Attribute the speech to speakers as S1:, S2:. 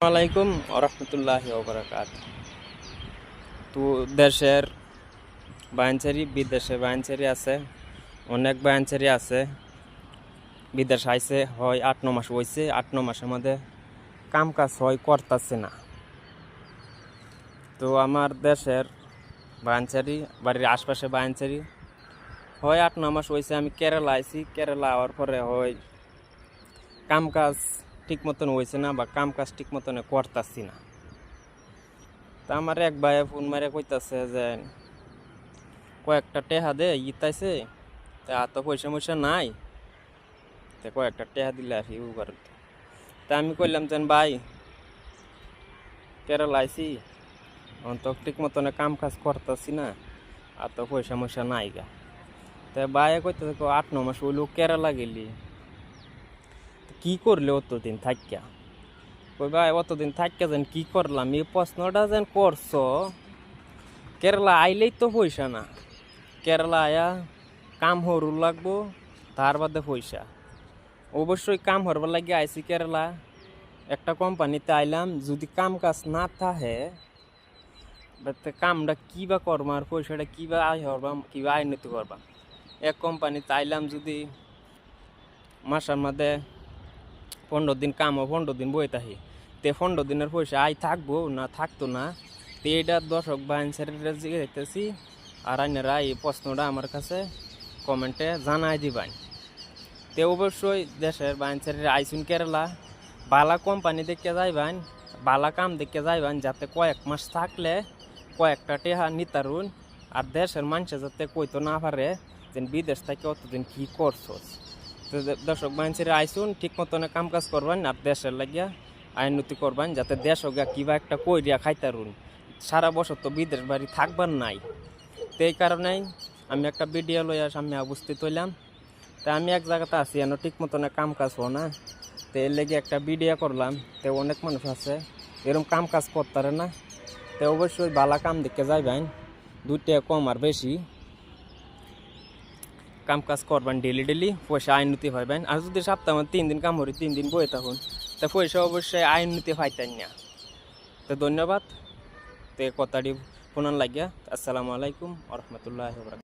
S1: আলাইকুম রহমতুল্লাহি ওবরাকাত। তো দেশের বাইনচারি বিদেশে বাইনচারি আছে, অনেক বাইনচারি আছে। বিদেশ আইছে হয় 8-9 মাস হয়েছে, 8-9 মাসের মধ্যে কাম কাজ হয় করতেছে না। তো আমার দেশের বাইনচারি বাড়ির আশপাশে বাইনচারি হয় 8-9 মাস হয়েছে। আমি কেরালা আইছি, কেরালা আওয়ার পরে হয় কাম কাজ ঠিক মতন হয়েছে না বা কাম কাজ ঠিক মতন করতেছি না। তা আমার এক ভাই ফোন মারে কইতাছে যে কয়েকটা টেহা দে ইতাইছে, তা তো পয়সা ময়সা নাই, তা কয়েকটা টেহা দিলে আর ইউ করে। তা আমি কইলাম যে ভাই কেরালা আইছি, তো ঠিক মতন কাম কাজ করতেছি না, আর তো পয়সা ময়সা নাই গা। তা ভাই কইতেছে 8-9 মাস হইলো কেরালা গেলি, কি করলে অতদিন থাকিয়া? কই ভাই অতদিন থাকিয়া যেন কি করলাম, এই প্রশ্নটা যেন করছো। কেরালা আইলেই তো পয়সা না, কেরালা আয়া কাম হরুর লাগবো, তার বাদে পয়সা। অবশ্যই কাম হরবার লাগে আইসি কেরালা, একটা কোম্পানিতে আইলাম, যদি কাম কাজ না থাকে কামটা কী বা করবা আর পয়সাটা কী বা আয় হরবা, কী বা আইনতি করবা। এক কোম্পানিতে আইলাম, যদি মাসের মধ্যে 15 দিন কাম ও 15 দিন বই থাকি, তে 15 দিনের পয়সা আয় থাকবো না থাকতো না। তো এইটা দর্শক বাইনসারিরা জিজ্ঞাসি, আর আইনারা এই প্রশ্নটা আমার কাছে কমেন্টে জানাই দিবেন। তে অবশ্যই দেশের বাইনসারিরা আইসুন কেরালা, বালা কোম্পানি দেখে যাইবেন, বালা কাম দেখে যাইবেন, যাতে কয়েক মাস থাকলে কয়েকটা টেহা নিতারুন, আর দেশের মানুষে যাতে কইতো না পারে যে বিদেশ থেকে অতদিন কি করছস। তো দর্শক বাইনসারিরা আইসুন, ঠিক মতন কাম কাজ করবেন, আর দেশের লাগিয়া আইনতি করবেন, যাতে দেশ গা কিবা একটা কইরিয়া খাইতারুন। সারা বছর তো বিদেশ বাড়ি থাকবার নাই। তো এই কারণেই আমি একটা ভিডিও লইয়া সামনে উপস্থিত হইলাম। তা আমি এক জায়গাতে আছি, এন ঠিক মতন কাম কাজ হো না, তো এর লেগে একটা ভিডিও করলাম। তো অনেক মানুষ আছে এরকম কাম কাজ করতারে না, তো অবশ্যই বালা কাম দেখে যাইবেন, 2 টাকা কম আর বেশি কাম কাজ করবেন, ডেলি পয়সা আইনতি পাইবেন। আর যদি সপ্তাহে 3 দিন কাম করি, 3 দিন বয়ে থাকুন, তা পয়সা অবশ্যই আইনতি পাইতেন না। তো ধন্যবাদ। তো কথাটি শোনার লাগিয়া। আসসালামু আলাইকুম রহমতুল্লাহ।